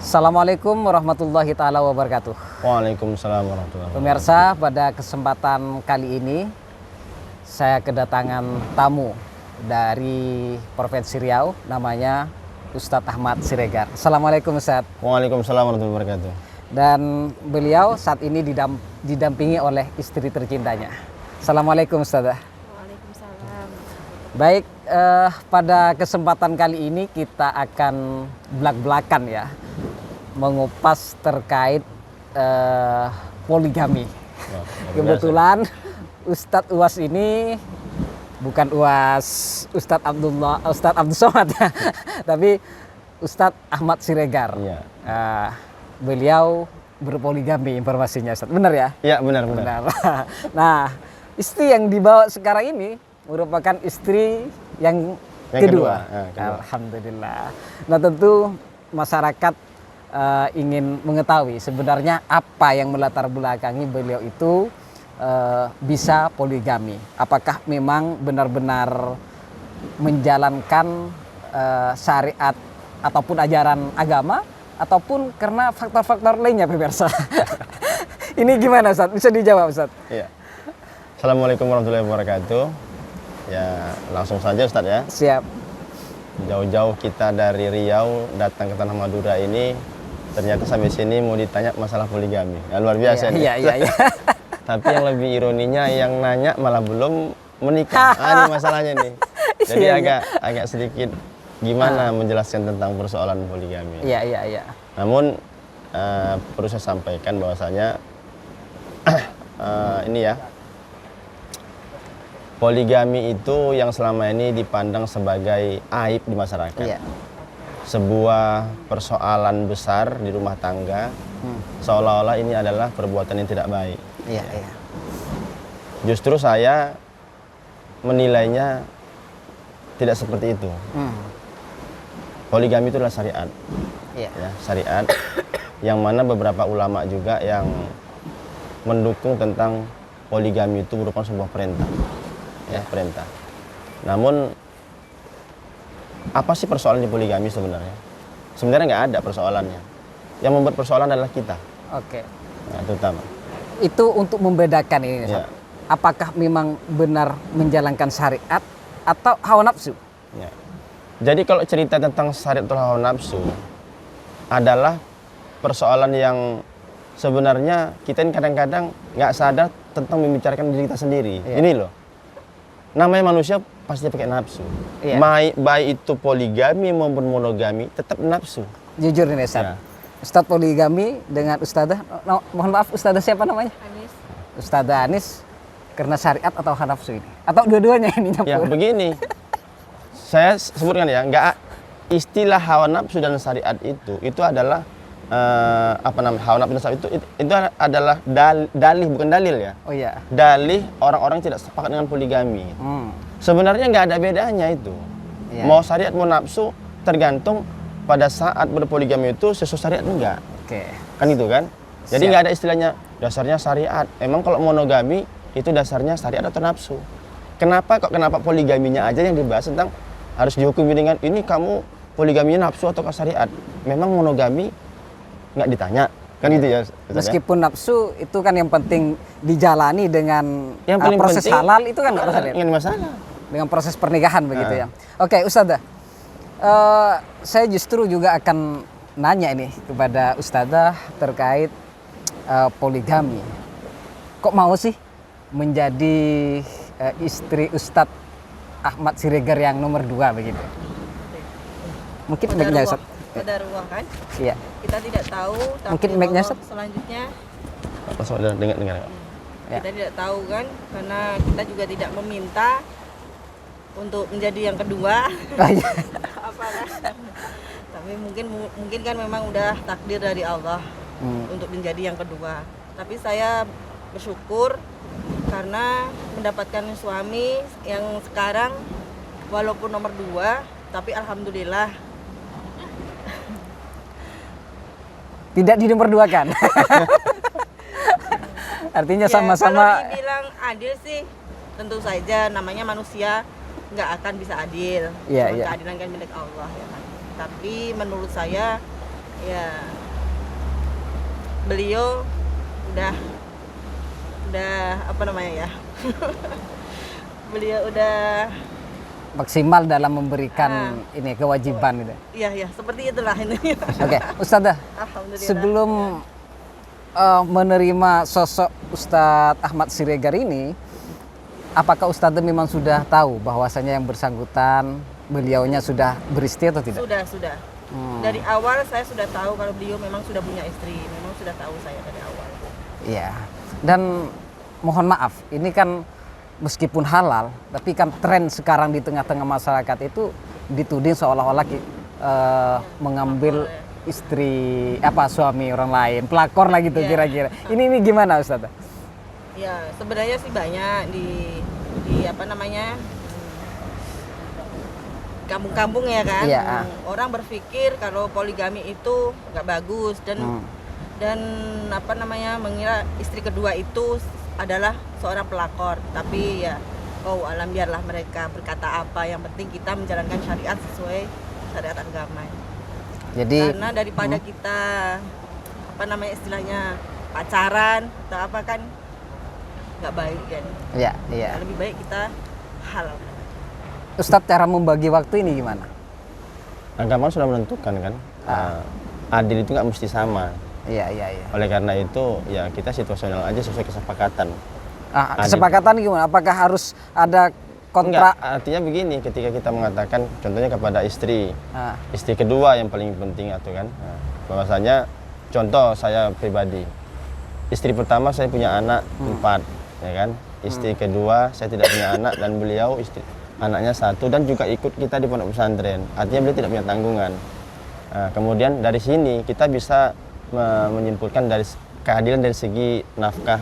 Assalamualaikum warahmatullahi taala wabarakatuh. Waalaikumsalam warahmatullahi wabarakatuh. Pemirsa, pada kesempatan kali ini saya kedatangan tamu dari Provinsi Riau, namanya Ustadz Ahmad Siregar. Assalamualaikum Ustadz. Waalaikumsalam warahmatullahi wabarakatuh. Dan beliau saat ini didampingi oleh istri tercintanya. Assalamualaikum Ustadzah. Waalaikumsalam. Baik, pada kesempatan kali ini kita akan belak-belakan ya, mengupas terkait poligami. Wah, Kebetulan Ustadz UAS ini bukan UAS Ustadz Abdul Somad ya, tapi Ustadz Ahmad Siregar. Iya. Beliau berpoligami informasinya Ustadz, benar ya? Iya, benar. Nah, istri yang dibawa sekarang ini merupakan istri yang kedua. Kedua. Alhamdulillah. Nah, tentu masyarakat ingin mengetahui sebenarnya apa yang melatar belakangi beliau itu bisa poligami. Apakah memang benar-benar menjalankan syariat ataupun ajaran agama, ataupun karena faktor-faktor lainnya, pemirsa. Ini gimana Ustadz? Bisa dijawab Ustadz? Iya. Assalamualaikum warahmatullahi wabarakatuh. Ya, langsung saja Ustadz ya. Siap. Jauh-jauh kita dari Riau datang ke Tanah Madura ini, ternyata sampai sini mau ditanya masalah poligami. Ya, luar biasa nih. Iya. Tapi yang lebih ironinya yang nanya malah belum menikah. Ini masalahnya nih. Jadi Iya. agak sedikit gimana menjelaskan tentang persoalan poligami. Iya. Namun perlu saya sampaikan bahwasanya ini ya, poligami itu yang selama ini dipandang sebagai aib di masyarakat. Iya. Sebuah persoalan besar di rumah tangga, seolah-olah ini adalah perbuatan yang tidak baik. Iya. Justru saya menilainya tidak seperti itu. Poligami itu adalah syariat. Iya. Ya, syariat yang mana beberapa ulama juga yang mendukung tentang poligami itu merupakan sebuah perintah. Ya, perintah. Namun apa sih persoalan di poligami sebenarnya? Sebenarnya nggak ada persoalannya. Yang membuat persoalan adalah kita. Oke. Nah, terutama. Itu untuk membedakan ini. Ya. Apakah memang benar menjalankan syariat atau hawa nafsu? Ya. Jadi kalau cerita tentang syariat atau hawa nafsu adalah persoalan yang sebenarnya kita ini kadang-kadang nggak sadar tentang membicarakan diri kita sendiri. Iya. Ini loh. Namanya manusia pasti pakai nafsu. Iya. Baik itu poligami maupun monogami tetap nafsu. Jujur nih Ustadz. Ya. Ustadz poligami dengan Ustadzah, mohon maaf Ustadzah siapa namanya? Anis. Ustadzah Anis, karena syariat atau hawa nafsu ini? Atau dua-duanya ini Ya nyampur? begini, saya sebutkan ya, nggak istilah hawa nafsu dan syariat itu adalah hawa nafsu dan syariat itu adalah dalih, bukan dalil ya. Oh iya. Dalih orang-orang tidak sepakat dengan poligami. Sebenarnya nggak ada bedanya itu. Iya. Mau syariat mau nafsu tergantung pada saat berpoligami itu sesuai syariat enggak. Oke. Kan itu kan. Jadi Siap. nggak ada istilahnya dasarnya syariat. Emang kalau monogami itu dasarnya syariat atau nafsu. Kenapa poligaminya aja yang dibahas tentang harus dihukumi dengan ini kamu poligaminya nafsu atau syariat? Memang monogami nggak ditanya. Kan gitu ya. Meskipun nafsu itu kan yang penting dijalani dengan Yang paling proses penting, halal itu kan nggak masalah. Nggak masalah. Dengan proses pernikahan begitu ya. Oke, Ustadzah. Saya justru juga akan nanya ini kepada Ustadzah terkait poligami. Kok mau sih menjadi istri Ustadz Ahmad Siregar yang nomor 2 begitu? Mungkin mic-nya Ustadz. Qadarullah kan? Iya. Kita tidak tahu. Tapi Mungkin mic-nya, Allah Ustadz. selanjutnya Langsung ada dengar. Ya. kita tidak tahu kan, karena kita juga tidak meminta untuk menjadi yang kedua. Oh, iya. Apa kan? Tapi mungkin kan memang udah takdir dari Allah untuk menjadi yang kedua. Tapi saya bersyukur karena mendapatkan suami yang sekarang walaupun nomor 2, tapi alhamdulillah Tidak di nomor 2 kan? Artinya sama-sama. Kalau dibilang adil sih tentu saja, namanya manusia nggak akan bisa adil. Iya, Cuma iya. keadilan kan milik Allah ya kan. Tapi menurut saya ya beliau udah apa namanya ya beliau udah Maksimal dalam memberikan ini kewajiban gitu. iya seperti itulah ini. Oke, Ustadzah, Alhamdulillah. sebelum menerima sosok Ustadz Ahmad Siregar ini, apakah Ustadzah memang sudah tahu bahwasanya yang bersangkutan beliaunya sudah beristri atau tidak? Sudah. Dari awal saya sudah tahu kalau beliau memang sudah punya istri, memang sudah tahu saya dari awal. Iya. Dan mohon maaf, ini kan meskipun halal, tapi kan tren sekarang di tengah-tengah masyarakat itu dituding seolah-olah mengambil istri suami orang lain, pelakor lah gitu kira-kira. Ini gimana Ustaz? Ya sebenarnya sih banyak di apa namanya kampung-kampung ya kan. Iya. Orang berpikir kalau poligami itu nggak bagus dan apa namanya mengira istri kedua itu adalah seorang pelakor, tapi ya alam biarlah mereka berkata apa, yang penting kita menjalankan syariat sesuai syariat agama. Jadi karena daripada kita apa namanya istilahnya pacaran atau apa kan nggak baik kan. Iya. Lebih baik kita halal. Ustadz, cara membagi waktu ini gimana? Agama sudah menentukan kan, adil itu nggak mesti sama. Iya. Oleh karena itu ya kita situasional aja sesuai kesepakatan. Kesepakatan gimana? Apakah harus ada kontrak? Enggak, artinya begini, ketika kita mengatakan contohnya kepada istri kedua yang paling penting atau kan, bahwasanya contoh saya pribadi, istri pertama saya punya anak 4, ya kan, istri kedua saya tidak punya anak dan beliau anaknya 1 dan juga ikut kita di pondok pesantren, artinya beliau tidak punya tanggungan. Kemudian dari sini kita bisa menyimpulkan dari keadilan dari segi nafkah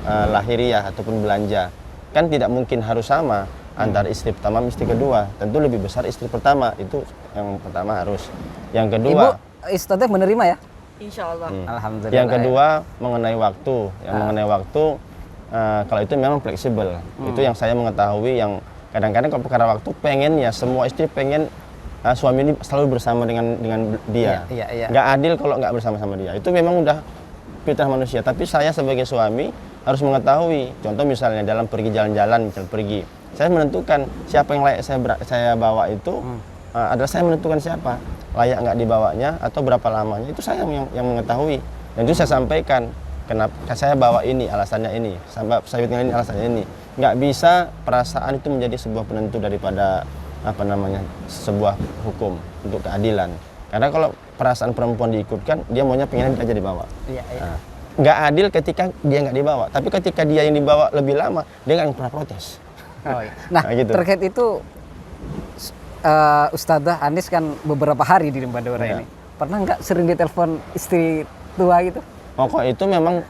lahiriah ataupun belanja, kan tidak mungkin harus sama antara istri pertama dan istri kedua, tentu lebih besar istri pertama, itu yang pertama harus. Yang kedua, Ibu Ustadzah menerima ya? Insya Allah. Alhamdulillah. Yang kedua mengenai waktu, mengenai waktu kalau itu memang fleksibel, itu yang saya mengetahui, yang kadang-kadang kalau perkara waktu pengen ya semua istri pengen suami ini selalu bersama dengan dia. Iya. Nggak adil kalau nggak bersama-sama dia. Itu memang udah fitrah manusia. Tapi saya sebagai suami harus mengetahui. Contoh misalnya dalam pergi jalan-jalan, saya menentukan siapa yang layak saya bawa itu. Adalah saya menentukan siapa layak nggak dibawanya atau berapa lamanya. Itu saya yang mengetahui. Dan itu saya sampaikan. Kenapa saya bawa ini, alasannya ini. Saya ini alasannya ini. Nggak bisa perasaan itu menjadi sebuah penentu daripada sebuah hukum untuk keadilan. Karena kalau perasaan perempuan diikutkan, dia maunya pengen aja dibawa. Iya. Nggak adil ketika dia nggak dibawa, tapi ketika dia yang dibawa lebih lama, dia nggak pernah protes. Iya. Nah, gitu. Terkait itu Ustadzah Anis kan beberapa hari di Lembadora ini. Pernah nggak sering ditelepon istri tua gitu? Kok itu memang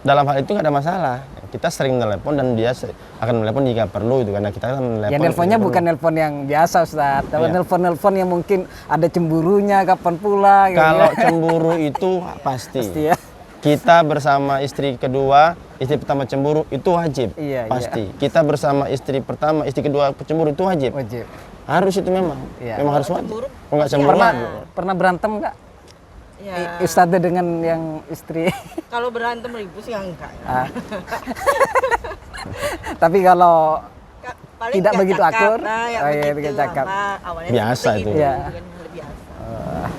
dalam hal itu nggak ada masalah. Kita sering telepon dan dia akan telepon jika perlu itu, karena kita kan telepon. Ya nelponnya bukan nelpon yang biasa Ustadz, tapi nelpon yang mungkin ada cemburunya kapan pula. Gitu. Kalau cemburu itu pasti ya. Kita bersama istri kedua, istri pertama cemburu itu wajib, pasti. Kita bersama istri pertama, istri kedua cemburu itu wajib. Harus itu memang harus wajib. Nggak cemburu. Pernah berantem nggak? Ya. Ustadzah dengan yang istri. Kalau berantem ribut sih enggak. Tapi kalau paling tidak begitu akur, cakap. Biasa itu.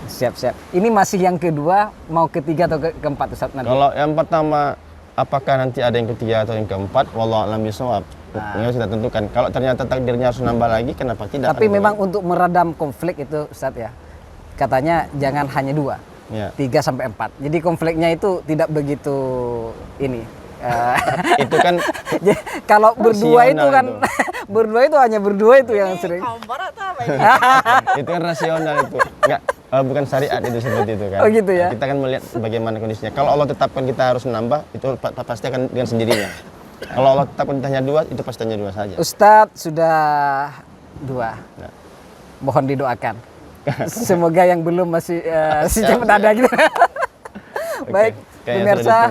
Siap. Ini masih yang kedua, mau ketiga atau keempat Ustadz nanti? Kalau yang pertama, apakah nanti ada yang ketiga atau yang keempat? Wallahu a'lam bishawab. Ini sudah tentukan. Kalau ternyata takdirnya harus nambah lagi, kenapa tidak? Tapi memang untuk meredam konflik itu Ustadz ya, katanya jangan hanya 2. 3 sampai 4. Jadi konfliknya itu tidak begitu ini. Itu kan kalau berdua itu kan berdua itu hanya berdua itu yang sering. Itu kan rasional itu. Enggak, bukan syariat itu seperti itu kan. Oh gitu ya. Kita kan melihat bagaimana kondisinya. Kalau Allah tetapkan kita harus menambah, itu pasti akan dengan sendirinya. Kalau Allah tetapkan kita hanya 2, itu pasti hanya 2 saja. Ustadz sudah 2. Mohon didoakan. Semoga yang belum masih cepat ada gitu. Baik, pemirsa,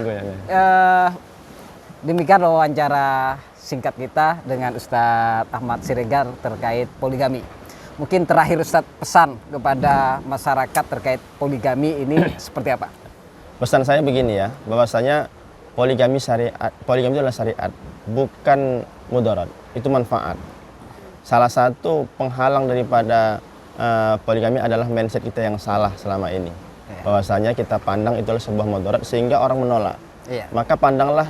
demikian wawancara singkat kita dengan Ustadz Ahmad Siregar terkait poligami. Mungkin terakhir Ustadz, pesan kepada masyarakat terkait poligami ini seperti apa? Pesan saya begini ya, bahwasanya poligami itu adalah syariat, bukan mudarat, itu manfaat. Salah satu penghalang daripada poligami adalah mindset kita yang salah selama ini. Bahwasanya kita pandang itu adalah sebuah mudarat sehingga orang menolak. Iya. Maka pandanglah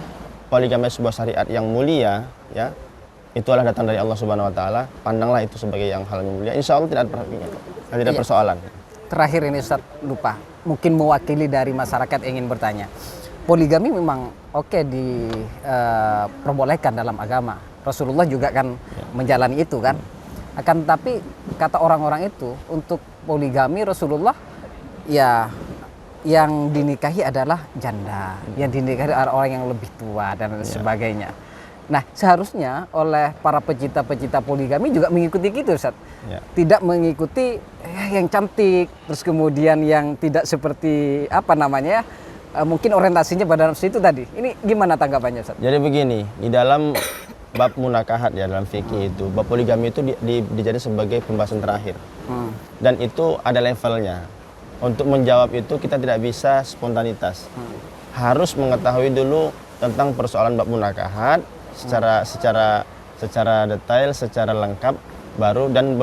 poligami sebuah syariat yang mulia, ya. Itu adalah datang dari Allah Subhanahu wa taala. Pandanglah itu sebagai yang hal yang mulia. Insya Allah tidak ada Iya. persoalan. Terakhir ini Ustadz, lupa, mungkin mewakili dari masyarakat yang ingin bertanya. Poligami memang oke diperbolehkan dalam agama. Rasulullah juga kan menjalani itu kan. Akan tapi kata orang-orang itu untuk poligami Rasulullah ya yang dinikahi adalah janda, yang dinikahi adalah orang yang lebih tua dan sebagainya. Nah, seharusnya oleh para pecinta-pecinta poligami juga mengikuti gitu, Ustaz. Ya. Tidak mengikuti yang cantik, terus kemudian yang tidak seperti apa namanya, mungkin orientasinya pada nafsu itu tadi. Ini gimana tanggapannya, Ustaz? Jadi begini, di dalam bab munakahat ya dalam fikih itu, bab poligami itu dijadikan sebagai pembahasan terakhir. Dan itu ada levelnya. Untuk menjawab itu kita tidak bisa spontanitas. Harus mengetahui dulu tentang persoalan bab munakahat secara detail, secara lengkap, baru dan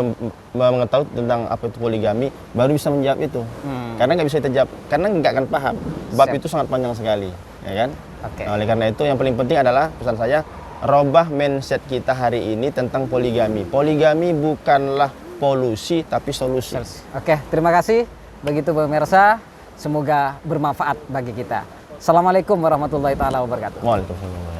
mengetahui tentang apa itu poligami, baru bisa menjawab itu. Karena nggak bisa kita jawab, karena nggak akan paham. Bab itu sangat panjang sekali, ya kan? Oke. Nah, oleh karena itu yang paling penting adalah pesan saya, robah mindset kita hari ini tentang poligami. Poligami bukanlah polusi tapi solusi. Oke, terima kasih. Begitu pemirsa, semoga bermanfaat bagi kita. Assalamualaikum warahmatullahi taala wabarakatuh. Waalaikumsalam.